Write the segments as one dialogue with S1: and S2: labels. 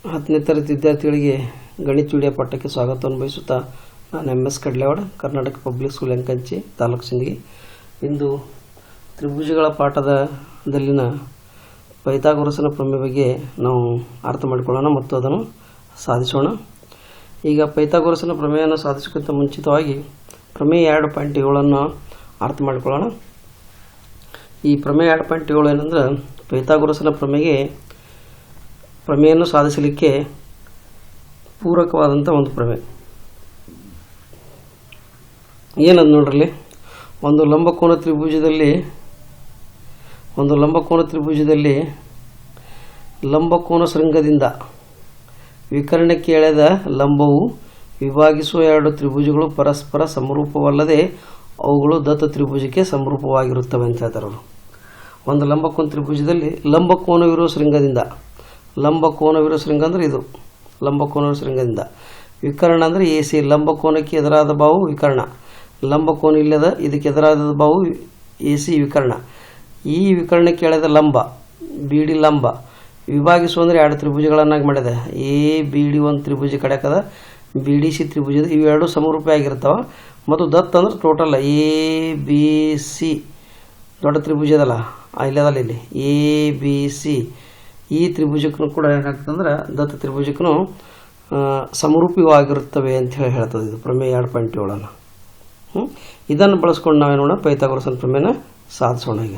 S1: 10ನೇ ತರಗತಿ ವಿದ್ಯಾರ್ಥಿಗಳಿಗೆ ಗಣಿತ ವಿಡಿಯೋ ಪಾಠಕ್ಕೆ ಸ್ವಾಗತವನ್ನು ಬಯಸುತ್ತಾ ನಾನು MS Kadlewad Karnataka public school Ankanchi taluk Sindagi. ಇಂದು ತ್ರಿಭುಜಗಳ ಪಾಠದಲ್ಲಿನ ಪೈಥಾಗೋರಸನ ಪ್ರಮೇಯ ಬಗ್ಗೆ ನಾವು ಅರ್ಥ ಮಾಡಿಕೊಳ್ಳೋಣ ಮತ್ತು ಅದನ್ನು ಸಾಧಿಸೋಣ. ಈಗ ಪೈಥಾಗೋರಸನ ಪ್ರಮೇಯವನ್ನು ಸಾಧಿಸೋಕ್ಕಿಂತ ಮುಂಚಿತವಾಗಿ ಪ್ರಮೇಯ 2.7 ಅರ್ಥ ಮಾಡಿಕೊಳ್ಳೋಣ. ಈ ಪ್ರಮೇಯ 2.7 ಏನಂದ್ರೆ ಪೈಥಾಗೋರಸನ ಪ್ರಮೇಯವನ್ನು ಸಾಧಿಸಲಿಕ್ಕೆ ಪೂರಕವಾದಂಥ ಒಂದು ಪ್ರಮೇಯ. ಏನದು ನೋಡ್ರಲ್ಲಿ, ಒಂದು ಲಂಬಕೋನ ತ್ರಿಭುಜದಲ್ಲಿ ಲಂಬಕೋನ ಶೃಂಗದಿಂದ ವಿಕರ್ಣಕ್ಕೆ ಎಳೆದ ಲಂಬವು ವಿಭಾಗಿಸುವ ಎರಡು ತ್ರಿಭುಜಗಳು ಪರಸ್ಪರ ಸಮರೂಪವಲ್ಲದೆ ಅವುಗಳು ದತ್ತ ತ್ರಿಭುಜಕ್ಕೆ ಸಮರೂಪವಾಗಿರುತ್ತವೆ ಅಂತ ಹೇಳ್ತಾರೆ ಅವರು. ಒಂದು ಲಂಬಕೋನ ತ್ರಿಭುಜದಲ್ಲಿ ಲಂಬಕೋನವಿರುವ ಶೃಂಗ ಅಂದರೆ ಇದು ಲಂಬಕೋನ ಶೃಂಗದಿಂದ ವಿಕರ್ಣ ಅಂದರೆ AC, ಲಂಬಕೋನಕ್ಕೆ ಎದುರಾದ ಬಾಹು ವಿಕರ್ಣ, ಲಂಬಕೋನ ಇಲ್ಲದ ಇದಕ್ಕೆ ಎದುರಾದ ಬಾಹು AC ವಿಕರ್ಣ. ಈ ವಿಕರ್ಣಕ್ಕೆ ಎಳೆದ ಲಂಬ BD ಲಂಬ ವಿಭಾಗಿಸುವ ಅಂದರೆ ಎರಡು ತ್ರಿಭುಜಗಳನ್ನಾಗಿ ಮಾಡಿದೆ. ABD ಒಂದು ತ್ರಿಭುಜ ಕಡೆಕದ, BDC ತ್ರಿಭುಜದ ಇವೆರಡು ಸಮರೂಪ ಆಗಿರ್ತಾವ. ಮತ್ತು ದತ್ತ ಅಂದ್ರೆ ಟೋಟಲ್ ABC ದೊಡ್ಡ ತ್ರಿಭುಜ ಅದಲ್ಲ ಇಲ್ಲದಲ್ಲ, ಇಲ್ಲಿ ABC ಈ ತ್ರಿಭುಜಕ್ಕೂ ಕೂಡ ಏನಾಗ್ತದಂದ್ರೆ ದತ್ತ ತ್ರಿಭುಜಕ್ಕೂ ಸಮರೂಪವಾಗಿರುತ್ತವೆ ಅಂತ ಹೇಳ್ತದೆ ಇದು ಪ್ರಮೇಯ 2.7. ಇದನ್ನು ಬಳಸ್ಕೊಂಡು ನಾವೇನು ಮಾಡೋಣ, ಪೈಥಾಗೋರಸನ ಪ್ರಮೇಯನ ಸಾಧಿಸೋಣ. ಈಗ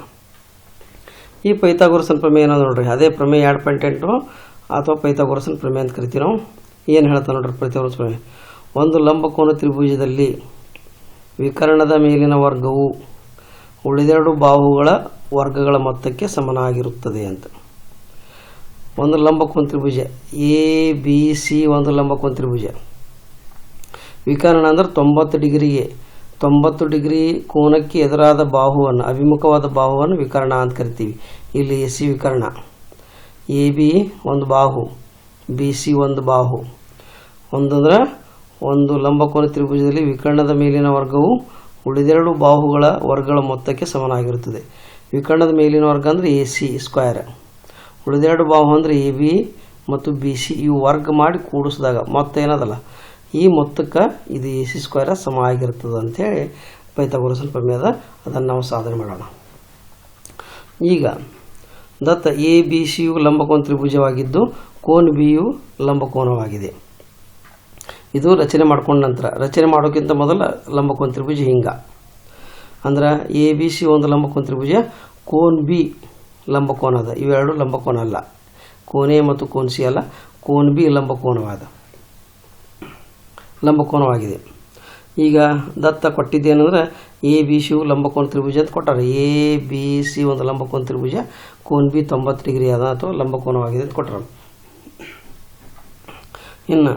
S1: ಈ ಪೈಥಾಗೋರಸನ ಪ್ರಮೇಯ ಏನೋ ನೋಡ್ರಿ, ಅದೇ ಪ್ರಮೇಯ 2.8 ಅಥವಾ ಪೈಥಾಗೋರಸನ ಪ್ರಮೇಯ ಅಂತ ಕರಿತೀವಿ ನಾವು. ಏನು ಹೇಳ್ತಾ ನೋಡ್ರಿ ಪೈಥಾಗೋರಸನ ಪ್ರಮೇಯ, ಒಂದು ಲಂಬಕೋನ ತ್ರಿಭುಜದಲ್ಲಿ ವಿಕರ್ಣದ ಮೇಲಿನ ವರ್ಗವು ಉಳಿದೆರಡು ಬಾಹುಗಳ ವರ್ಗಗಳ ಮೊತ್ತಕ್ಕೆ ಸಮನಾಗಿರುತ್ತದೆ ಅಂತ. ಒಂದು ಲಂಬಕೋನ ತ್ರಿಭುಜ ABC, ಒಂದು ಲಂಬಕೋನ ತ್ರಿಭುಜ ವಿಕರ್ಣ ಅಂದ್ರೆ 90 ಡಿಗ್ರಿ ಕೋನಕ್ಕೆ ಎದುರಾದ ಬಾಹುವನ್ನು, ಅಭಿಮುಖವಾದ ಬಾಹುವನ್ನು ವಿಕರ್ಣ ಅಂತ ಕರಿತೀವಿ. ಇಲ್ಲಿ AC ವಿಕರ್ಣ, AB ಒಂದು ಬಾಹು, BC ಒಂದು ಬಾಹು. ಒಂದು ಲಂಬಕೋನ ತ್ರಿಭುಜದಲ್ಲಿ ವಿಕರ್ಣದ ಮೇಲಿನ ವರ್ಗವು ಉಳಿದೆರಡು ಬಾಹುಗಳ ವರ್ಗಗಳ ಮೊತ್ತಕ್ಕೆ ಸಮನಾಗಿರುತ್ತದೆ. ವಿಕರ್ಣದ ಮೇಲಿನ ವರ್ಗ ಅಂದರೆ AC ಸ್ಕ್ವೇರ್, ಉಳಿದೆರಡು ಬಾಹು ಅಂದರೆ AB ಮತ್ತು BC ಇವು ವರ್ಗ ಮಾಡಿ ಕೂಡಿಸಿದಾಗ ಮೊತ್ತ ಏನದಲ್ಲ ಈ ಮೊತ್ತಕ್ಕೆ ಇದು AC ಸ್ಕ್ವೇರ್ ಸಮ ಆಗಿರ್ತದೆ ಅಂಥೇಳಿ ಪೈಥಾಗೋರಸನ ಪ್ರಮೇಯ ಅದ. ಅದನ್ನು ನಾವು ಸಾಧನೆ ಮಾಡೋಣ. ಈಗ ದತ್ತ ABCಯು ಲಂಬಕೋನ ತ್ರಿಭುಜವಾಗಿದ್ದು ಕೋನ ಬಿಯು ಲಂಬಕೋನವಾಗಿದೆ. ಇದು ರಚನೆ ಮಾಡ್ಕೊಂಡ ನಂತರ, ರಚನೆ ಮಾಡೋಕ್ಕಿಂತ ಮೊದಲ ಲಂಬಕೋನ ತ್ರಿಭುಜ ಹಿಂಗ ಅಂದ್ರೆ ABC ಒಂದು ಲಂಬಕೋನ ತ್ರಿಭುಜ, ಕೋನ ಬಿ ಲಂಬಕೋನ ಅದ. ಇವೆರಡು ಲಂಬಕೋನ ಅಲ್ಲ, ಕೋನ A ಮತ್ತು ಕೋನ C ಅಲ್ಲ, ಕೋನ ಬಿ ಲಂಬಕೋನವಾಗಿದೆ. ಈಗ ದತ್ತ ಕೊಟ್ಟಿದ್ದೇನೆಂದ್ರೆ ABCಯು ಲಂಬಕೋನ ತ್ರಿಭುಜ ಅಂತ ಕೊಟ್ಟಾರೆ. ABC ಒಂದು ಲಂಬಕೋನ ತ್ರಿಭುಜ, ಕೋನ ಬಿ 90 ಡಿಗ್ರಿ ಅದ ಅಥವಾ ಲಂಬಕೋನವಾಗಿದೆ ಅಂತ ಕೊಟ್ಟರು. ಇನ್ನು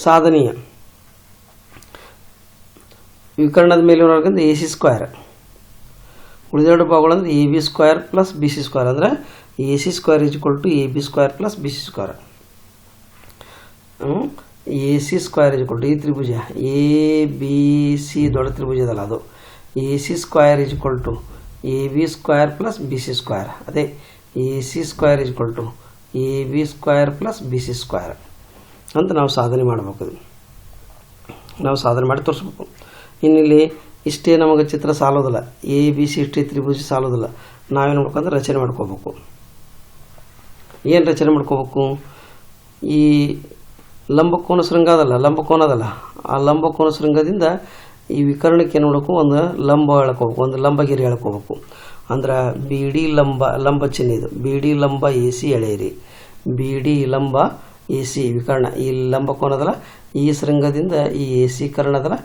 S1: ಸಾಧನೀಯ ವಿಕರ್ಣದ ಮೇಲಿನ ವರ್ಗ ಅಂದರೆ AC ಸ್ಕ್ವೇರ್, ಉಳಿದೆರಡು ಭಾಗಗಳು ಅಂದರೆ AB square plus BC square ಅಂದರೆ AC square = AB square plus BC square. AC square = ಈ ತ್ರಿಭುಜ ABC ದೊಡ್ಡ ತ್ರಿಭುಜ ಅದಲ್ಲ ಅದು, AC square = AB square plus BC square. ಅದೇ AC square = AB square plus BC square ಅಂತ ನಾವು ಸಾಧನೆ ಮಾಡಬೇಕು. ನಾವು ಸಾಧನೆ ಮಾಡಿ ತೋರಿಸ್ಬೇಕು. ಇನ್ನಿಲ್ಲಿ ಇಷ್ಟೇ ನಮಗೆ ಚಿತ್ರ ಸಾಲೋದಿಲ್ಲ, ABC ಇಷ್ಟೇ ತ್ರಿಭುಜ ಸಾಲೋದಿಲ್ಲ. ನಾವೇನು ಮಾಡ್ಬೇಕಂದ್ರೆ ರಚನೆ ಮಾಡ್ಕೋಬೇಕು. ಏನು ರಚನೆ ಮಾಡ್ಕೋಬೇಕು, ಈ ಲಂಬಕೋನ ಶೃಂಗ ಅದಲ್ಲ ಆ ಲಂಬಕೋನ ಶೃಂಗದಿಂದ ಈ ವಿಕರ್ಣಕ್ಕೆ ಏನು ಮಾಡಬೇಕು, ಒಂದು ಲಂಬ ಎಳ್ಕೋಬೇಕು, ಒಂದು ಲಂಬಗಿರಿ ಎಳ್ಕೋಬೇಕು. ಅಂದ್ರೆ BD ಲಂಬ ಚಿಹ್ನೆ ಇದು, BD ಲಂಬ AC ಎಳೆಯಿರಿ, BD ಲಂಬ AC ವಿಕರ್ಣ. ಈ ಲಂಬಕೋನ ಅದಲ್ಲ ಈ ಶೃಂಗದಿಂದ ಈ AC ಕರ್ಣ ಅದಲ್ಲ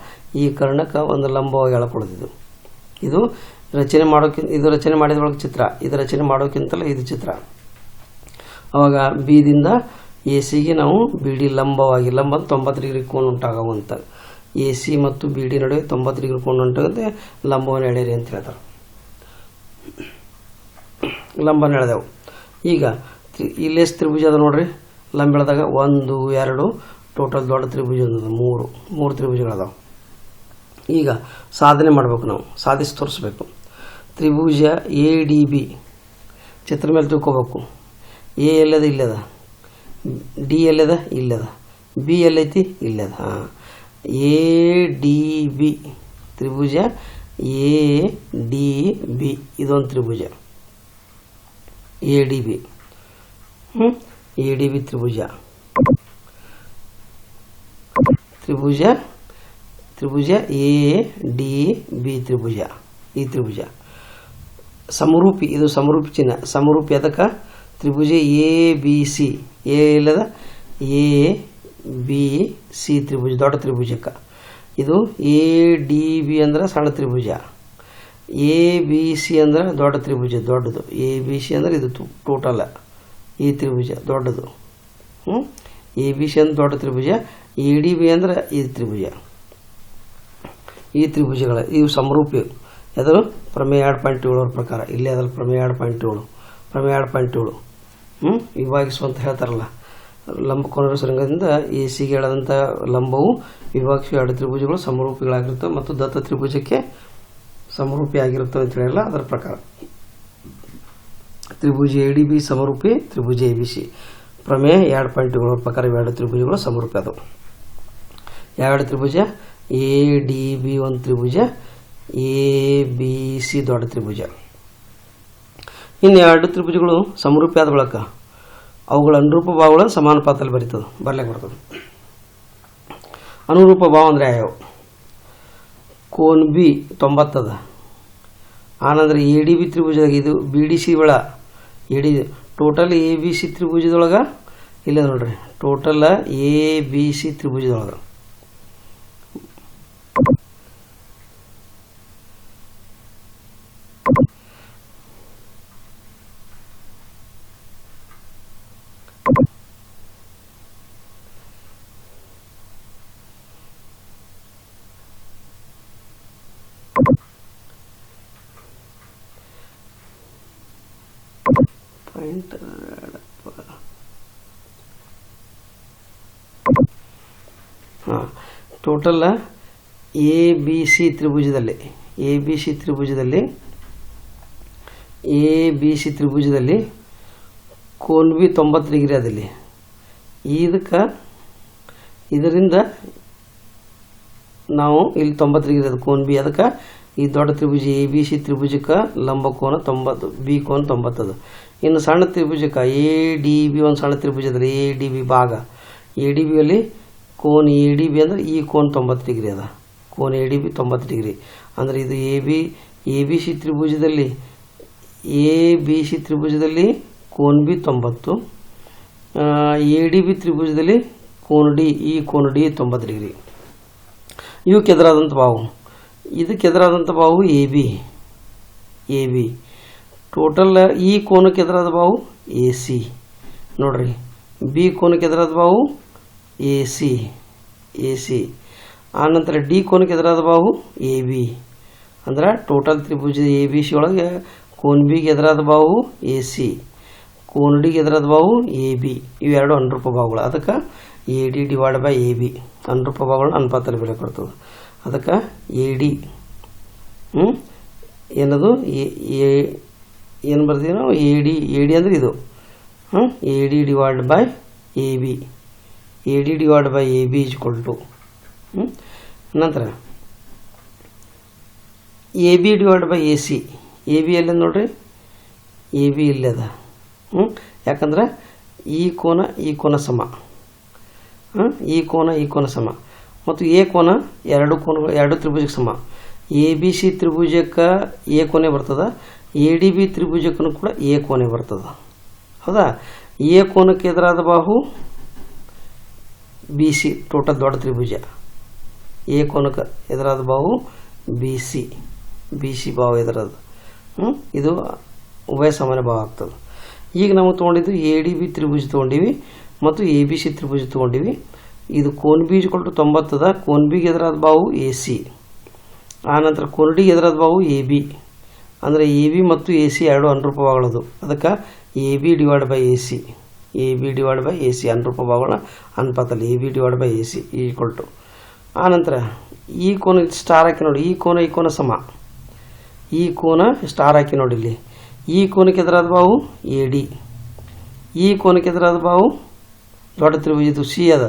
S1: ಈ ಕರ್ಣಕ್ಕೆ ಒಂದು ಲಂಬವಾಗಿ ಎಳ್ಕೊಳ್ಳೋದು. ಇದು ರಚನೆ ಮಾಡಿದ ಒಳಗೆ ಚಿತ್ರ, ಇದು ರಚನೆ ಮಾಡೋಕ್ಕಿಂತಲೇ ಇದು ಚಿತ್ರ. ಅವಾಗ ಬಿದಿಂದ ACಗೆ ನಾವು BD ಲಂಬ 90 ಡಿಗ್ರಿ ಕೋನ ಉಂಟಾಗುವಂಥ AC ಮತ್ತು BD ನಡುವೆ 90 ಡಿಗ್ರಿ ಕೋನ ಉಂಟಾಗುತ್ತೆ ಲಂಬವನ್ನು ಎಳೆಯಿರಿ ಅಂತ ಹೇಳ್ತಾರೆ. ಲಂಬನ ಎಳೆದೆವು. ಈಗ ಇಲ್ಲಿ ಎಷ್ಟು ತ್ರಿಭುಜ ಅದ ನೋಡ್ರಿ, ಲಂಬ ಎಳೆದಾಗ 1 2 ಟೋಟಲ್ ದೊಡ್ಡ ತ್ರಿಭುಜ ಮೂರು ತ್ರಿಭುಜಗಳದಾವೆ. ಈಗ ಸಾಧನೆ ಮಾಡಬೇಕು, ನಾವು ಸಾಧಿಸಿ ತೋರಿಸ್ಬೇಕು. ತ್ರಿಭುಜ ADB ಚಿತ್ರ ಮೇಲೆ ತಿಳ್ಕೋಬೇಕು. ಎ ಎಲ್ಲದ ಇಲ್ಲದ ಡಿ ಎಲ್ಲದ ಇಲ್ಲದ, ಬಿ ಎಲ್ಲೈತಿ ಇಲ್ಲದ. ಹಾಂ, ಎ ಡಿ ಬಿ ತ್ರಿಭುಜ, ಎ ಡಿ ಬಿ ಇದೊಂದು ತ್ರಿಭುಜ, A D B. A D B ತ್ರಿಭುಜ, ತ್ರಿಭುಜ ತ್ರಿಭುಜ ಎ ಡಿ ಬಿ ತ್ರಿಭುಜ. ಈ ತ್ರಿಭುಜ ಸಮರೂಪಿ, ಇದು ಸಮರೂಪಿ ಚಿಹ್ನೆ. ಸಮರೂಪಿ ಅದಕ್ಕೆ ತ್ರಿಭುಜ ಎ ಬಿ ಸಿ, ಎ ಇಲ್ಲದ ಎ ಬಿ ಸಿ ತ್ರಿಭುಜ, ದೊಡ್ಡ ತ್ರಿಭುಜಕ್ಕೆ. ಇದು ಎ ಡಿ ಬಿ ಅಂದ್ರೆ ಸಣ್ಣ ತ್ರಿಭುಜ, ಎ ಬಿ ಸಿ ಅಂದ್ರೆ ದೊಡ್ಡ ತ್ರಿಭುಜ, ದೊಡ್ಡದು. ಎ ಬಿ ಸಿ ಅಂದ್ರೆ ಇದು ಟೋಟಲ್, ಈ ತ್ರಿಭುಜ ದೊಡ್ಡದು. ಎ ಬಿ ಸಿ ಅಂದ್ರೆ ದೊಡ್ಡ ತ್ರಿಭುಜ, ಎ ಡಿ ಬಿ ಅಂದ್ರೆ ಈ ತ್ರಿಭುಜ. ಈ ತ್ರಿಭುಜಗಳ ಇವು ಸಮರೂಪಿ. ಯಾವ್ದು ಪ್ರಮೇಯ 2.7 ಪ್ರಕಾರ. ಇಲ್ಲೇ ಅದಲ್ಲ ಪ್ರಮೇಯ 2.7, ಪ್ರಮೇಯ 2.7 ವಿಭಾಗಿಸುವಂತ ಹೇಳ್ತಾರಲ್ಲ. ಲಂಬಕೋನರ ಸುರಂಗದಿಂದ ಎ ಸಿಗೆ ಎಳೆದಂಥ ಲಂಬವು ವಿಭಾಗಿಸುವ ಎರಡು ತ್ರಿಭುಜಗಳು ಸಮರೂಪಿಗಳಾಗಿರ್ತವೆ ಮತ್ತು ದತ್ತ ತ್ರಿಭುಜಕ್ಕೆ ಸಮರೂಪಿ ಆಗಿರುತ್ತವೆ ಅಂತ ಹೇಳಿಲ್ಲ. ಅದರ ಪ್ರಕಾರ ತ್ರಿಭುಜ ಎ ಡಿ ಬಿ ಸಮರೂಪಿ ತ್ರಿಭುಜ ಎ ಬಿ ಸಿ. ಪ್ರಮೇಯ 2.7 ಪ್ರಕಾರ ಇವೆರಡು ತ್ರಿಭುಜಗಳು ಸಮರೂಪಿ ಅದು. ಯಾವೆರಡು ತ್ರಿಭುಜ? ಎ ಡಿ ಬಿ ಒಂದು ತ್ರಿಭುಜ, ಎ ಬಿ ಸಿ ದೊಡ್ಡ ತ್ರಿಭುಜ. ಇನ್ನು ಎರಡು ತ್ರಿಭುಜಗಳು ಸಮರೂಪಿ ಆದ ಬಳಿಕ ಅವುಗಳ ಅನುರೂಪ ಭಾವಗಳನ್ನು ಸಮಾನುಪಾತದಲ್ಲಿ ಬರ್ಲಿಕ್ಕೆ ಬರ್ತದೆ. ಅನುರೂಪ ಭಾವ ಅಂದರೆ ಯಾವ್ಯಾವ? ಕೋನ್ ಬಿ 90 ಅದ. ಆನಂತರ ಎ ಡಿ ಬಿ ತ್ರಿಭುಜದಾಗ ಇದು ಬಿ ಡಿ ಸಿ ಒಳ A D total A B C ತ್ರಿಭುಜದೊಳಗೆ ಇಲ್ಲ ನೋಡ್ರಿ, ಟೋಟಲ್ ಎ ಬಿ ಸಿ ತ್ರಿಭುಜದೊಳಗೆ ಟೋಟಲ್ ಎ ಬಿ ಸಿ ತ್ರಿಭುಜದಲ್ಲಿ ಎ ಬಿ ಸಿ ತ್ರಿಭುಜದಲ್ಲಿ ಕೋನ್ ಬಿ 90 ಡಿಗ್ರಿ ಅದಲ್ಲಿ. ಇದರಿಂದ ನಾವು ಇಲ್ಲಿ 90 ಡಿಗ್ರಿ ಅದು ಕೋನ್ ಬಿ. ಅದಕ್ಕೆ ಈ ದೊಡ್ಡ ತ್ರಿಭುಜ ಎ ಬಿ ಸಿ ತ್ರಿಭುಜಕ್ಕೆ ಲಂಬ ಕೋನ 90, ಬಿ ಕೋನ 90 ಅದು. ಇನ್ನು ಸಣ್ಣ ತ್ರಿಭುಜಕ್ಕೆ ಎ ಡಿ ಬಿ ಒಂದು ಸಣ್ಣ ತ್ರಿಭುಜದಲ್ಲಿ ಎ ಡಿ ಬಿ ಭಾಗ, ಎ ಡಿ ಬಿಯಲ್ಲಿ ಕೋನ್ ಎ ಡಿ ಬಿ ಅಂದರೆ ಈ ಕೋನ್ 90 ಡಿಗ್ರಿ ಅದ. ಕೋನ್ ಎ ಡಿ ಬಿ 90 ಡಿಗ್ರಿ ಅಂದರೆ ಇದು ಎ ಬಿ ಸಿ ತ್ರಿಭುಜದಲ್ಲಿ ಕೋನ್ ಬಿ 90, ಎ ಡಿ ಬಿ ತ್ರಿಭುಜದಲ್ಲಿ ಕೋನ್ ಡಿ, ಈ ಕೋನ್ ಡಿ 90 ಡಿಗ್ರಿ. ಇವಕ್ಕೆ ಎದುರಾದಂಥ ಬಾವು, ಇದಕ್ಕೆ ಎದುರಾದಂಥ ಬಾವು ಎ ಬಿ. ಟೋಟಲ್ ಈ ಕೋನಕ್ಕೆ ಎದುರಾದ ಬಾವು ಎ ಸಿ ನೋಡ್ರಿ. ಬಿ ಕೋನಕ್ಕೆ ಎದುರಾದ ಬಾವು ಎ ಸಿ. ಆನಂತರ ಡಿ ಕೋನಕ್ಕೆ ಎದುರಾದ ಬಾವು ಎ ಬಿ. ಅಂದ್ರೆ total Tribhuja A B C ಒಳಗೆ ಕೋನ್ ಬಿಗೆ ಎದುರಾದ ಬಾವು ಎ ಸಿ, ಕೋನ್ ಡಿಗೆ ಎದುರಾದ ಬಾವು ಎ ಬಿ. ಇವೆರಡು ಅನುರೂಪ ಭಾವಗಳು. ಅದಕ್ಕೆ A D divide by A B ಅನುರೂಪ ಭಾವಗಳನ್ನ ಅನುಪಾತದಲ್ಲಿ ಬೆಲೆ ಕೊಡ್ತದೆ. ಅದಕ್ಕೆ ಎ ಡಿ ಏನದು ಏನು ಬರ್ತೀವಿ ನಾವು? ಎ ಡಿ ಅಂದರೆ ಇದು A D divide by A B. A D divide by A B equal to ನಂತರ A B divide by A C. A B ಎಲ್ಲ ನೋಡ್ರಿ, ಎ ಬಿ ಇಲ್ಲದ. ಯಾಕಂದ್ರೆ ಈ ಕೋನ ಸಮ, ಈ ಕೋನ ಸಮ ಮತ್ತು ಎ ಕೋನ ಎರಡು ತ್ರಿಭುಜಕ್ಕೆ ಸಮ. ಎ ಬಿ ಸಿ ತ್ರಿಭುಜಕ್ಕೆ ಎ ಕೋನೆ ಬರ್ತದ, ಎ ಡಿ ಬಿ ತ್ರಿಭುಜಕ್ಕೂ ಕೂಡ ಎ ಕೋನೆ ಬರ್ತದ. ಹೌದಾ? ಎ ಕೋನಕ್ಕೆ ಎದುರಾದ ಬಾಹು ಬಿ ಸಿ, ಟೋಟಲ್ ದೊಡ್ಡ ತ್ರಿಭುಜ. ಎ ಕೋನಕ್ಕೆ ಎದುರಾದ ಬಾಹು ಬಿ ಸಿ ಬಾವು ಎದುರಾದ. ಇದು ಉಭಯ ಸಮಾನ ಭಾವ ಆಗ್ತದೆ. ಈಗ ನಾವು ತೊಗೊಂಡಿದ್ದು ಎ ಡಿ ಬಿ ತ್ರಿಭುಜ ತೊಗೊಂಡಿವಿ ಮತ್ತು ಎ ಬಿ ಸಿ ತ್ರಿಭುಜ ತೊಗೊಂಡಿವಿ. ಇದು ಕೋನ್ ಬಿ ಈಕ್ವಲ್ ಟು 90 ಅದ. ಕೋನ್ ಬಿಗೆ ಎದುರಾದ ಬಾವು ಎ ಸಿ. ಆನಂತರ ಕೋನ್ ಡಿಗೆ ಎದುರಾದ ಬಾವು ಎ ಬಿ. ಅಂದರೆ ಎ ಬಿ ಮತ್ತು ಎ ಸಿ ಎರಡು ಅನುರೂಪ ಭಾವಗಳದು. ಅದಕ್ಕೆ A B divide by A C ಅನುರೂಪ ಭಾವಗಳ ಅನುಪಾತದಲ್ಲಿ A B divide by A C equal to. ಆನಂತರ ಈ ಕೋನ ಸ್ಟಾರ್ ಹಾಕಿ ನೋಡಿ, ಈ ಕೋನ ಸಮ. ಈ ಕೋನ ಸ್ಟಾರ್ ಹಾಕಿ ನೋಡಿ ಇಲ್ಲಿ. ಈ ಕೋನಕ್ಕೆ ಎದುರಾದ ಬಾವು ಎ ಡಿ, ಈ ಕೋನಕ್ಕೆ ಎದುರಾದ ಬಾವು ದೊಡ್ಡ ತ್ರಿಭುಜದ್ದು ಸಿ ಅದ.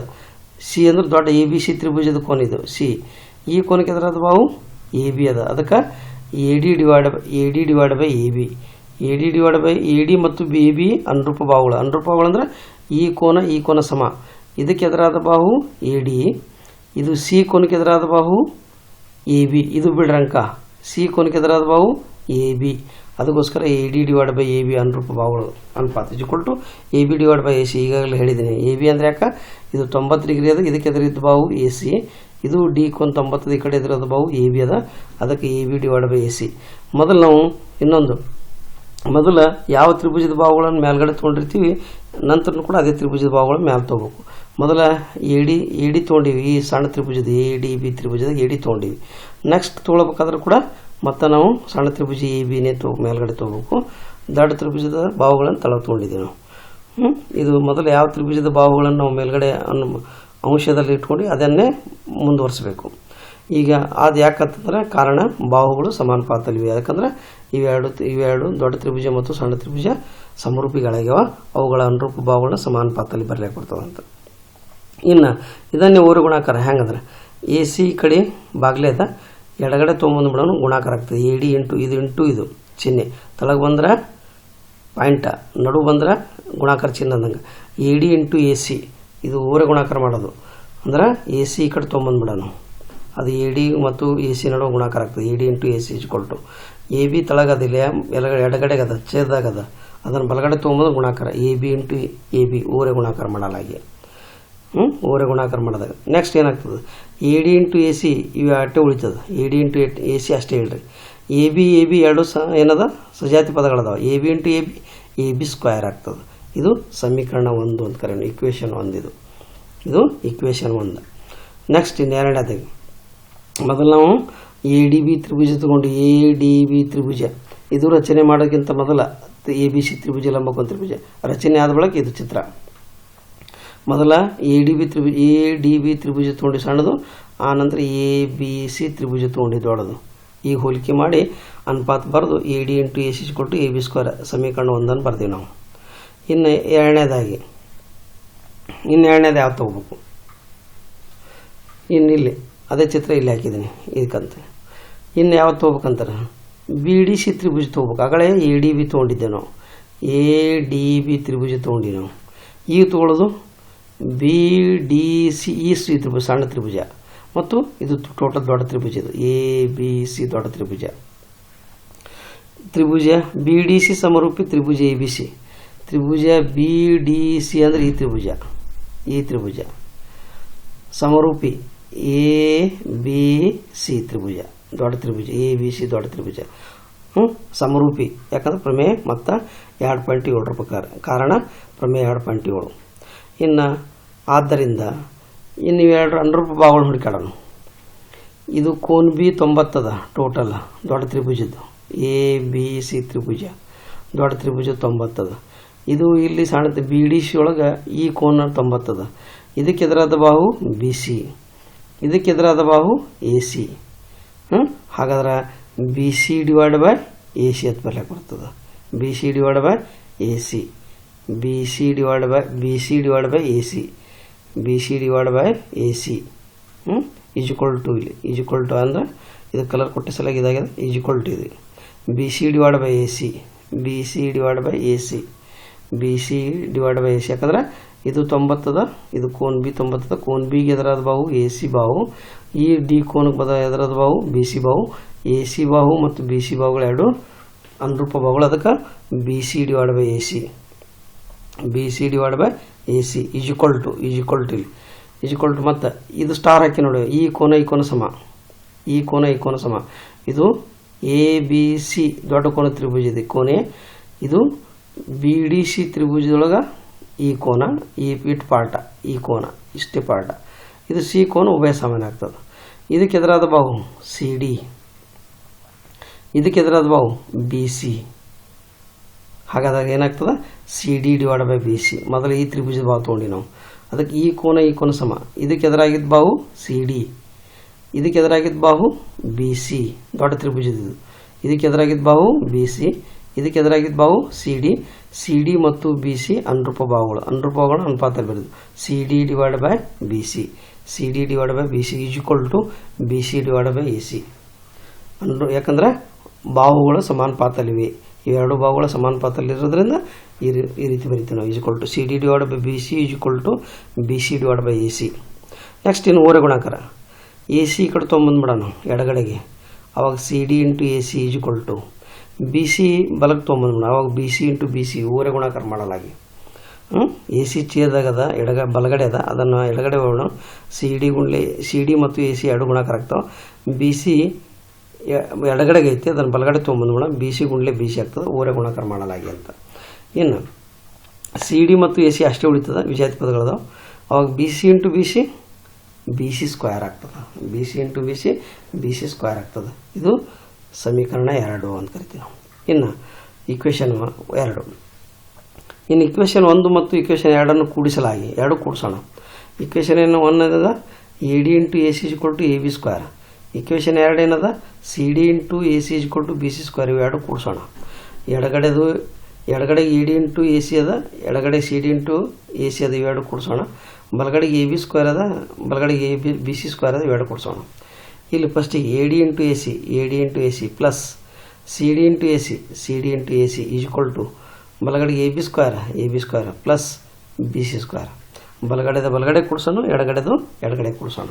S1: ಸಿ ಅಂದ್ರೆ ದೊಡ್ಡ ಎ ಬಿ ಸಿ ತ್ರಿಭುಜದ ಕೋನ ಇದು ಸಿ. ಈ ಕೋನಕ್ಕೆ ಎದುರಾದ ಬಾಹು ಎ ಬಿ ಅದ. ಅದಕ್ಕೆ A D divide by A B. A D ಮತ್ತು ಎ ಬಿ ಅನುರೂಪ ಬಾಹುಗಳು. ಅನುರೂಪ ಬಾಹುಗಳು ಅಂದ್ರೆ ಈ ಕೋನ ಸಮ. ಇದಕ್ಕೆ ಎದುರಾದ ಬಾಹು ಎ ಡಿ. ಇದು ಸಿ ಕೋನಕ್ಕೆ ಎದುರಾದ ಬಾಹು ಎ ಬಿ. ಇದು ಬಿಡ್ರಂಕ ಸಿ ಕೋನಕ್ಕೆ ಎದುರಾದ ಬಾಹು ಎ ಬಿ. ಅದಕ್ಕೋಸ್ಕರ A D divide by A B ಅನುರೂಪ ಬಾಹುಗಳು ಅನುಪಾತ ಇಜ್ಕೊಳ್ಟು A B divide by A C. ಈಗಾಗಲೇ ಹೇಳಿದ್ದೀನಿ. ಎ ಬಿ ಅಂದರೆ ಯಾಕೆ ಇದು 90 ಡಿಗ್ರಿ ಅದ. ಇದಕ್ಕೆ ಎದುರಿದ್ದ ಬಾಹು ಎ ಸಿ. ಇದು ಡಿ ಕೋನ 90 ಈ ಕಡೆ ಎದುರದ ಬಾಹು ಎ ಬಿ ಅದ. ಅದಕ್ಕೆ A B divide by A C. ಮೊದಲು ನಾವು ಮೊದಲ ಯಾವ ತ್ರಿಭುಜದ ಬಾಹುಗಳನ್ನು ಮೇಲ್ಗಡೆ ತೊಗೊಂಡಿರ್ತೀವಿ ನಂತರ ಕೂಡ ಅದೇ ತ್ರಿಭುಜದ ಬಾಹುಗಳನ್ನು ಮೇಲೆ ತೊಗೋಬೇಕು. ಮೊದಲ ಎ ಡಿ ತೊಗೊಂಡಿವಿ. ಈ ಸಣ್ಣ ತ್ರಿಭುಜದ ಎ ಡಿ ಬಿ ತ್ರಿಭುಜದ ಎ ಡಿ ತೊಗೊಂಡಿವಿ. ನೆಕ್ಸ್ಟ್ ತೊಗೊಳ್ಬೇಕಾದ್ರೆ ಕೂಡ ಮತ್ತು ನಾವು ಸಣ್ಣ ತ್ರಿಭುಜ ಎ ಬಿನೇ ಮೇಲ್ಗಡೆ ತೊಗೋಬೇಕು. ದೊಡ್ಡ ತ್ರಿಭುಜದ ಬಾಹುಗಳನ್ನು ತಳಗೆ ತೊಗೊಂಡಿದ್ದೀವಿ ನಾವು. ಇದು ಮೊದಲು ಯಾವ ತ್ರಿಭುಜದ ಬಾಹುಗಳನ್ನು ನಾವು ಮೇಲ್ಗಡೆ ಅಂಶದಲ್ಲಿ ಇಟ್ಕೊಂಡು ಅದನ್ನೇ ಮುಂದುವರಿಸಬೇಕು. ಈಗ ಅದು ಯಾಕಂತಂದ್ರೆ ಕಾರಣ ಬಾಹುಗಳು ಸಮಾನುಪಾತದಲ್ಲಿವೆ. ಯಾಕಂದ್ರೆ ಇವೆರಡು ದೊಡ್ಡ ತ್ರಿಭುಜ ಮತ್ತು ಸಣ್ಣ ತ್ರಿಭುಜ ಸಮರೂಪಿಗಳಾಗ್ಯಾವ. ಅವುಗಳ ಅನುರೂಪ ಬಾಹುಗಳನ್ನ ಸಮಾನುಪಾತದಲ್ಲಿ ಬರಲಿಕ್ಕೆ ಬರ್ತದಂತ. ಇನ್ನು ಇದನ್ನೇ ಓರೆ ಗುಣಾಕಾರ ಹೆಂಗಂದ್ರೆ ಎ ಸಿ ಕಡೆ ಬಾಗ್ಲೆ ಅದ. ಎಡಗಡೆ ತೊಗೊಂಬಂದ್ಬಿಡೋನು ಗುಣಾಕಾರ ಆಗ್ತದೆ. ಎ ಡಿ ಇಂಟು ಇದು ಚಿಹ್ನೆ. ತಳಗೆ ಬಂದ್ರೆ ಪಾಯಿಂಟ, ನಡು ಬಂದ್ರೆ ಗುಣಾಕಾರ ಚಿಹ್ನೆ ಅಂದಂಗೆ. A D into A C ಇದು ಓರೆ ಗುಣಾಕಾರ ಮಾಡೋದು. ಅಂದ್ರೆ ಎ ಸಿ ಈ ಕಡೆ ತೊಗೊಂಬಂದ್ಬಿಡೋನು. ಅದು ಎ ಡಿ ಮತ್ತು ಎ ಸಿ ನಡುವೆ ಗುಣಾಕಾರ ಆಗ್ತದೆ. A D into A C ಇಜ್ಕೊಳ್ಟು ಎ ಬಿ ತಳಗದಿಲ್ಲ, ಎಡಗಡೆಗೆ ಅದ, ಛೇದದಾಗ ಅದ. ಅದನ್ನು ಬಲಗಡೆ ತೊಗೊಂಬಂದ್ರೆ ಗುಣಾಕಾರ A B into A B ಓರೆ ಗುಣಾಕಾರ ಮಾಡಲಾಗಿ ಓರೆ ಗುಣಾಕಾರ ಮಾಡಿದಾಗ ನೆಕ್ಸ್ಟ್ ಏನಾಗ್ತದೆ A D into A C ಇವು ಅಟ್ಟೆ ಉಳಿತದೆ. A D into A C ಅಷ್ಟೇ ಹೇಳ್ರಿ. ಎ ಬಿ ಎರಡು ಏನದ ಸಜಾತಿ ಪದಗಳದಾವ. A B into A B square ಆಗ್ತದೆ. ಇದು ಸಮೀಕರಣ 1 ಅಂತ ಕರೆಯೋಣ. ಇಕ್ವೇಷನ್ 1 ಇದು ಇಕ್ವೇಷನ್ 1. ನೆಕ್ಸ್ಟ್ ಇನ್ನೆರಡನೇದಾಗಿ ಮೊದಲು ನಾವು ಎ ಡಿ ಬಿ ತ್ರಿಭುಜ ತಗೊಂಡು ಎ ಡಿ ಬಿ ತ್ರಿಭುಜ ಇದು ರಚನೆ ಮಾಡೋಕ್ಕಿಂತ ಮೊದಲ ಎ ಬಿ ಸಿ ತ್ರಿಭುಜ ಲಂಬಕೋನ ತ್ರಿಭುಜ ರಚನೆ ಆದ ಬಳಿಕ ಇದು ಚಿತ್ರ. ಮೊದಲ ಎ ಡಿ ಬಿ ತ್ರಿಭುಜ ತೊಗೊಂಡು ಸಣ್ಣದು, ಆನಂತರ ಎ ಬಿ ಸಿ ತ್ರಿಭುಜ ತೊಗೊಂಡು ದೊಡ್ಡದು. ಈಗ ಹೋಲಿಕೆ ಮಾಡಿ ಅನುಪಾತ ಬರೆದು A D into A C ಕೊಟ್ಟು ಎ ಬಿ ಸ್ಕ್ವೇರ್ ಸಮೀಕರಣ 1 ಬರ್ತೀವಿ ನಾವು. ಇನ್ನು ಎರಡನೇದು ಯಾವ್ದು ತೊಗೋಬೇಕು? ಇಲ್ಲಿ ಅದೇ ಚಿತ್ರ ಇಲ್ಲಿ ಹಾಕಿದ್ದೀನಿ ಇದಕ್ಕಂತ. ಇನ್ನು ಯಾವತ್ತು ತೊಗೋಬೇಕಂತಾರೆ ಬಿ ಡಿ ಸಿ ತ್ರಿಭುಜ ತೊಗೋಬೇಕು. ಆಗಲೇ ಎ ಡಿ ಬಿ ತೊಗೊಂಡಿದ್ದೆ ನಾವು. ಎ ಡಿ ಬಿ ತ್ರಿಭುಜ ತೊಗೊಂಡಿ ನಾವು. ಈಗ ತೊಗೊಳ್ಳೋದು ಬಿ ಡಿ ಸಿ ಈ ಸಿ ತ್ರಿಭುಜ ಸಣ್ಣ ತ್ರಿಭುಜ ಮತ್ತು ಇದು ಟೋಟಲ್ ದೊಡ್ಡ ತ್ರಿಭುಜ. ಇದು ಎ ಬಿ ಸಿ ದೊಡ್ಡ ತ್ರಿಭುಜ. ಬಿ ಡಿ ಸಿ ಸಮರೂಪಿ ತ್ರಿಭುಜ ಎ ಬಿ ಸಿ. ತ್ರಿಭುಜ ಬಿ ಡಿ ಸಿ ಅಂದರೆ ಈ ತ್ರಿಭುಜ ಸಮರೂಪಿ ಎ ಬಿ ಸಿ ತ್ರಿಭುಜ ದೊಡ್ಡ ತ್ರಿಭುಜ. ಎ ಬಿ ಸಿ ದೊಡ್ಡ ತ್ರಿಭುಜ ಸಮರೂಪಿ. ಯಾಕಂದ್ರೆ ಪ್ರಮೇಯ ಮತ್ತು 2.7 ಪ್ರಕಾರ ಕಾರಣ ಪ್ರಮೇಯ 2.7. ಇನ್ನು ಆದ್ದರಿಂದ ಇನ್ನು ಇವೆರಡು ಅನುರೂಪ ಬಾಹುಗಳು ಹುಡುಕಾಡೋಣ. ಇದು ಕೋನ್ ಬಿ 90 ಅದ ಟೋಟಲ್ ದೊಡ್ಡ ತ್ರಿಭುಜದ್ದು. ಎ ಬಿ ಸಿ ತ್ರಿಭುಜ ದೊಡ್ಡ ತ್ರಿಭುಜ 90 ಅದ. ಇದು ಇಲ್ಲಿ ಸಣ್ಣ ಬಿ ಡಿ ಸಿ ಒಳಗೆ ಈ ಕೋನ 90 ಅದ. ಇದಕ್ಕೆ ಎದುರಾದ ಬಾಹು ಬಿ ಸಿ, ಇದಕ್ಕೆ ಎದುರಾದ ಬಾಹು ಎ ಸಿ. ಹಾಗಾದ್ರೆ B C divide by A C ಅಂತ ಬರ್ಲಿಕ್ಕೆ ಬರ್ತದೆ. B C divide by A C, B C divide by A C, B C divide by A C is equal to. ಇಲ್ಲಿ ಈಜ್ಕೊಲ್ ಟು ಅಂದರೆ ಇದು ಕಲರ್ ಕೊಟ್ಟ ಸಲಾಗಿ ಇದಾಗಿದೆ. ಈಜ್ಕೊಲ್ ಟು ಇದು B C divide by A C, B C divide by A C, B C divide by A C. ಯಾಕಂದ್ರೆ ಇದು 90 ಅದ, ಇದು ಕೋನ್ ಬಿ 90 ಅದ. ಕೋನ್ ಬಿಗೆ ಎದುರಾದ ಬಾಹು ಎ ಸಿ ಬಾಹು, ಈ ಡಿ ಕೋನಕ್ಕೆ ಎದುರಾದ ಬಾಹು ಬಿ ಸಿ ಬಾಹು. ಎ ಸಿ ಬಾಹು ಮತ್ತು ಬಿ ಸಿ ಬಾಹುಗಳು ಎರಡು ಅನುರೂಪ ಬಾಹುಗಳು. ಅದಕ್ಕೆ B C divide by A C, B C divide by A C is equal to ಇಲ್ಲಿ ಈಜ್ಕೊಲ್ ಟು. ಮತ್ತು ಇದು ಸ್ಟಾರ್ ಹಾಕಿ ನೋಡಿ. ಈ ಕೋನ ಸಮ, ಈ ಕೋನ ಸಮ. ಇದು ಎ ಬಿ ಸಿ ದೊಡ್ಡ ಕೋನ ತ್ರಿಭುಜ ಇದೆ ಕೋನೆ. ಇದು ಬಿ ಡಿ ಸಿ ತ್ರಿಭುಜದೊಳಗೆ ಈ ಕೋನ, ಈ ಇಟ್ ಪಾರ್ಟ, ಈ ಕೋನ ಇಷ್ಟೇ ಪಾರ್ಟ. ಇದು ಸಿ ಕೋನ ಉಭಯ ಸಮಾನ ಆಗ್ತದೆ. ಇದಕ್ಕೆ ಎದುರಾದ ಬಾಹು ಸಿ ಡಿ, ಇದಕ್ಕೆ ಎದುರಾದ ಬಾಹು ಬಿ ಸಿ. ಹಾಗಾದಾಗ ಏನಾಗ್ತದೆ C D divide by B C. ಮೊದಲು ಈ ತ್ರಿಭುಜದ ಬಾಹು ತೊಗೊಂಡು ನಾವು. ಅದಕ್ಕೆ ಈ ಕೋನ ಸಮ. ಇದಕ್ಕೆ ಎದುರಾಗಿದ್ದ ಬಾಹು ಸಿ ಡಿ, ಇದಕ್ಕೆ ಎದುರಾಗಿದ್ದ ಬಾಹು ಬಿ ಸಿ ದೊಡ್ಡ ತ್ರಿಭುಜದ. ಇದಕ್ಕೆ ಎದುರಾಗಿದ್ದ ಬಾಹು ಬಿ ಸಿ, ಇದಕ್ಕೆ ಎದುರಾಗಿದ್ದ ಬಾಹು ಸಿ ಡಿ ಮತ್ತು ಬಿ ಸಿ ಅನುರೂಪ ಬಾಹುಗಳು ಅನುಪಾತದಲ್ಲಿ ಬರೆದು C D divide by B C is equal to B C divide by A C. ಯಾಕಂದರೆ ಬಾಹುಗಳು ಸಮಾನುಪಾತದಲ್ಲಿವೆ. ಇವೆರಡು ಬಾಹುಗಳು ಸಮಾನುಪಾತದಲ್ಲಿರೋದ್ರಿಂದ ಈ ರೀತಿ ಬರಿತೀವಿ ನಾವು. Is equal to C D divide by B C is equal to B C divide by A C. Next ಇನ್ನು ಓರೆ ಗುಣಾಕಾರ. ಎ ಸಿ ಈ ಕಡೆ ತೊಗೊಂಬಂದ್ಬಿಡೋಣ ಎಡಗಡೆಗೆ. ಅವಾಗ C D into A C is equal to B C ಬಲಕ್ಕೆ ತೊಗೊಂಬಂದ್ಬಿಡೋಣ. ಅವಾಗ B C into B C ಓರೆ ಗುಣಾಕಾರ ಮಾಡಲಾಗಿ. ಎ ಸಿ ಚೇರ್ದಾಗದ ಬಲಗಡೆ ಅದ, ಅದನ್ನು ಎಡಗಡೆ ಹೋಗೋಣ. ಸಿ ಡಿ ಮತ್ತು ಎ ಸಿ ಎರಡು ಗುಣಾಕಾರ ಆಗ್ತಾವೆ. ಬಿ ಸಿ ಎಡಗಡೆಗೆ ಐತಿ, ಅದನ್ನು ಬಲಗಡೆ ತೊಗೊಂಬಂದ್ಬಿಡೋಣ. ಬಿ ಸಿ ಗುಂಡ್ಲೆ ಬಿ ಸಿ ಆಗ್ತದೆ, ಓರೆ ಗುಣಾಕಾರ ಮಾಡಲಾಗಿ ಅಂತ. ಇನ್ನು ಸಿ ಡಿ ಮತ್ತು ಎ ಸಿ ಅಷ್ಟೇ ಉಳಿತದ, ವಿಜಾತಿ ಪದಗಳದಾವ. ಅವಾಗ B C into B C B C square ಆಗ್ತದೆ. B C into B C square ಆಗ್ತದೆ. ಇದು ಸಮೀಕರಣ 2 ಅಂತ ಕರಿತೀವಿ ನಾವು. ಇನ್ನು ಇಕ್ವೇಷನ್ 2. ಇನ್ನು ಇಕ್ವೇಷನ್ 1 ಮತ್ತು ಇಕ್ವೇಷನ್ 2 ಕೂಡಿಸಲಾಗಿ 2 ಕೂಡಿಸೋಣ. ಇಕ್ವೇಷನ್ 1 ಏನದ A D into A C equal to A B square. Equation 2 ಏನದ C D into A C equal to B C square. ಇವು 2 ಕೂಡಿಸೋಣ. ಎಡಗಡೆ A D into A C ಅದ, ಎಡಗಡೆ C D into A C ಅದ. ಇವೆರಡು ಕೂಡಿಸೋಣ. ಬಲಗಡೆಗೆ ಎ ಬಿ ಸ್ಕ್ವೇರ್ ಅದ, ಬಲಗಡೆಗೆ ಬಿ ಸಿ ಸ್ಕ್ವೇರ್ ಅದ. ಇವೆರಡು ಕೂಡಿಸೋಣ. ಇಲ್ಲಿ ಫಸ್ಟಿಗೆ A D into A C plus C D into A C is equal to ಬಲಗಡೆಗೆ A B square plus B C square. ಬಲಗಡೆ ಕೂಡಿಸೋಣ, ಎಡಗಡೆ ಕೂಡಿಸೋಣ.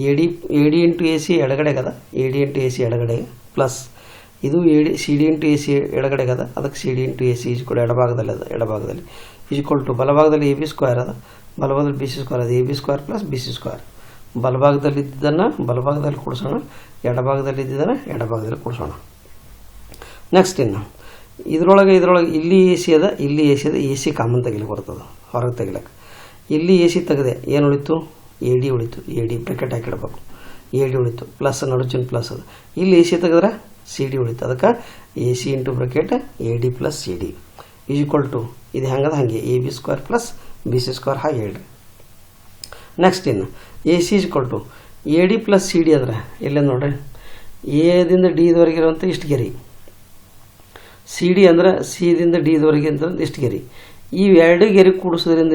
S1: A D into A C ಎಡಗಡೆಗದ, A D into A C ಎಡಗಡೆಗೆ plus ಇದು C D into A C ಎಡಗಡೆಗದ, ಅದಕ್ಕೆ ಸಿ ಡಿ ಇಂಟು ಎ ಸಿ ಈಸ್ ಕೂಡ ಎಡಭಾಗದಲ್ಲಿ ಈಸ್ ಈಕ್ವಲ್ ಟು ಬಲಭಾಗದಲ್ಲಿ ಎ ಬಿ ಸ್ಕ್ವೇರ್ ಅದ, ಬಲಭಾಗದಲ್ಲಿ ಬಿ ಸಿ ಸ್ಕ್ವೇರ್ ಅದ. A B square plus B C square. ಬಲಭಾಗದಲ್ಲಿದ್ದನ್ನು ಬಲಭಾಗದಲ್ಲಿ ಕೂಡಿಸೋಣ, ಎಡಭಾಗದಲ್ಲಿ ಕೂಡಿಸೋಣ. ನೆಕ್ಸ್ಟ್ ಇನ್ನು ಇದರೊಳಗೆ ಇಲ್ಲಿ ಎ ಸಿ ಅದ, ಎ ಸಿ ಕಾಮನ್ ತೆಗಿಲಿಕ್ಕೆ ಬರ್ತದೆ, ಹೊರಗೆ ತೆಗಿಲಕ್ಕೆ. ಇಲ್ಲಿ ಎ ಸಿ ತೆಗೆದೆ, ಏನು ಉಳಿತು? ಎ ಡಿ ಉಳಿತು. ಎ ಡಿ ಬ್ರಾಕೆಟ್ ಹಾಕಿಡಬೇಕು. ಎ ಡಿ ಉಳಿತು, ಪ್ಲಸ್ ನಡುಚಿನ ಪ್ಲಸ್ ಅದು. ಇಲ್ಲಿ ಎ ಸಿ ತೆಗೆದ್ರೆ ಸಿ ಡಿ ಉಳಿತು. ಅದಕ್ಕೆ A C into bracket A D plus C D is equal to ಇದು ಹೆಂಗದ ಹಾಗೆ A B square plus B C square ಹಾಗೆ ಹೇಳ್ರಿ. ನೆಕ್ಸ್ಟ್ ಇನ್ನು A C is equal to A D plus C D ಅಂದ್ರೆ ಇಲ್ಲೇ ನೋಡ್ರಿ, ಎದಿಂದ ಡಿವರೆಗೆ ಇರುವಂಥ ಇಷ್ಟು ಗೆರಿ. ಸಿ ಡಿ ಅಂದ್ರೆ ಸಿದಿಂದ ಡಿವರೆಗೆ ಅಂತ ಇಷ್ಟು ಗೆರಿ. ಈ ಎರಡು ಗೆರಿ ಕೂಡಿಸೋದ್ರಿಂದ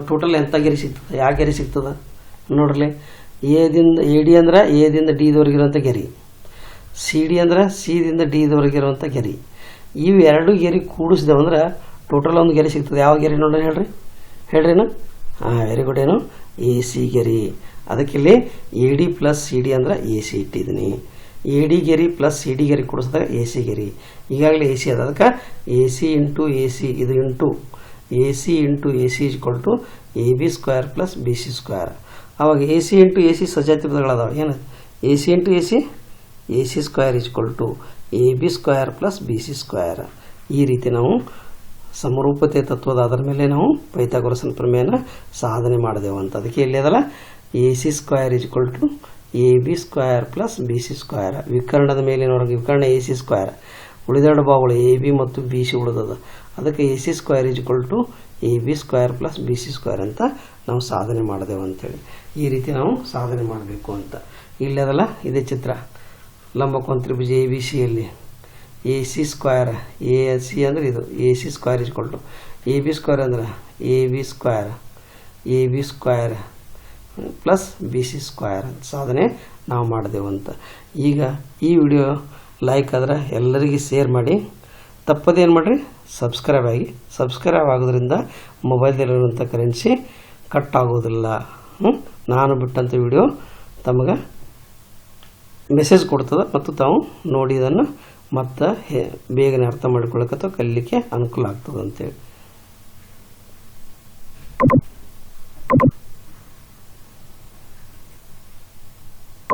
S1: ಟೋಟಲ್ ಎಂಥ ಗೆರಿ ಸಿಗ್ತದೆ? ಯಾವ ಗೆರಿ ಸಿಗ್ತದೆ ನೋಡ್ರಿ. ಎ ಡಿ ಅಂದ್ರೆ ಎದಿಂದ ಡಿವರೆಗೆ ಇರುವಂಥ ಗೆರಿ, ಸಿ ಡಿ ಅಂದ್ರೆ ಸಿದಿಂದ ಡಿವರೆಗೆ ಇರುವಂಥ ಗೆರಿ. ಇವು ಎರಡು ಗೆರಿ ಕೂಡಿಸಿದೆವಂದ್ರೆ ಟೋಟಲ್ ಒಂದು ಗೆರಿ ಸಿಗ್ತದೆ. ಯಾವ ಗೆರಿ ನೋಡ್ರಿ ಹೇಳ್ರಿನ? Very good. ಏನು? ಎ ಸಿ ಗೆರಿ. ಅದಕ್ಕಿಲ್ಲಿ A D plus C D ಅಂದ್ರೆ ಎ ಸಿ ಇಟ್ಟಿದ್ದೀನಿ. ಎ ಡಿ ಗೆರಿ ಪ್ಲಸ್ ಸಿ ಡಿ ಗೆರಿ ಕೂಡಿಸಿದಾಗ ಎ ಸಿ ಗೆರಿ. ಈಗಾಗಲೇ ಎ ಸಿ ಅದ, ಅದಕ್ಕೆ A C into A C ಇದು into A C into A C equal to A B square plus B C square. ಅವಾಗ A C into A C ಸಜಾತಿ ಪದಗಳದಾವ. ಏನು? A C into A C square equal to A B square plus B C square. ಈ ರೀತಿ ನಾವು ಸಮರೂಪತೆ ತತ್ವದ ಅದರ ಮೇಲೆ ನಾವು ಪೈಥಾಗೊರಸ್ನ ಪ್ರಮೇಯನ ಸಾಧನೆ ಮಾಡಿದೆವು ಅಂತ. ಅದಕ್ಕೆ ಇಲ್ಲಿ ಅದಲ್ಲ A C square equal to A B square plus B C square. ವಿಕರ್ಣದ ಮೇಲಿನವರೆಗೆ ವಿಕರ್ಣ ಎ ಸಿ ಸ್ಕ್ವೇರ್, ಉಳಿದೆರಡು ಬಾವುಗಳು ಎ ಬಿ ಮತ್ತು ಬಿ ಸಿ ಉಳಿದದ. ಅದಕ್ಕೆ A C square equal to A B square plus B C square ಅಂತ ನಾವು ಸಾಧನೆ ಮಾಡಿದೆವು ಅಂತೇಳಿ. ಈ ರೀತಿ ನಾವು ಸಾಧನೆ ಮಾಡಬೇಕು ಅಂತ. ಇಲ್ಲಿ ಅದಲ್ಲ ಇದೇ ಚಿತ್ರ. ಲಂಬಕೋನ ತ್ರಿಭುಜ ಎ ಬಿ ಸಿಯಲ್ಲಿ A C square, A C ಅಂದರೆ ಇದು A C square equal to A B square ಅಂದ್ರೆ A B square plus B C square ಸಾಧನೆ ನಾವು ಮಾಡಿದೆವು ಅಂತ. ಈಗ ಈ ವಿಡಿಯೋ ಲೈಕ್ ಆದರೆ ಎಲ್ಲರಿಗೂ ಶೇರ್ ಮಾಡಿ, ತಪ್ಪದೇನು ಮಾಡಿರಿ ಸಬ್ಸ್ಕ್ರೈಬ್ ಆಗೋದ್ರಿಂದ ಮೊಬೈಲ್ದಲ್ಲಿರುವಂಥ ಕರೆನ್ಸಿ ಕಟ್ ಆಗೋದಿಲ್ಲ. ನಾನು ಬಿಟ್ಟಂಥ ವಿಡಿಯೋ ತಮಗೆ ಮೆಸೇಜ್ ಕೊಡ್ತದೆ ಮತ್ತು ತಾವು ನೋಡಿ ಇದನ್ನು ಮತ್ತು ಬೇಗನೆ ಅರ್ಥ ಮಾಡಿಕೊಳ್ಳಕ್ಕೆ ಅಥವಾ ಕಲಿಲಿಕ್ಕೆ ಅನುಕೂಲ ಆಗ್ತದೆ ಅಂತೇಳಿ.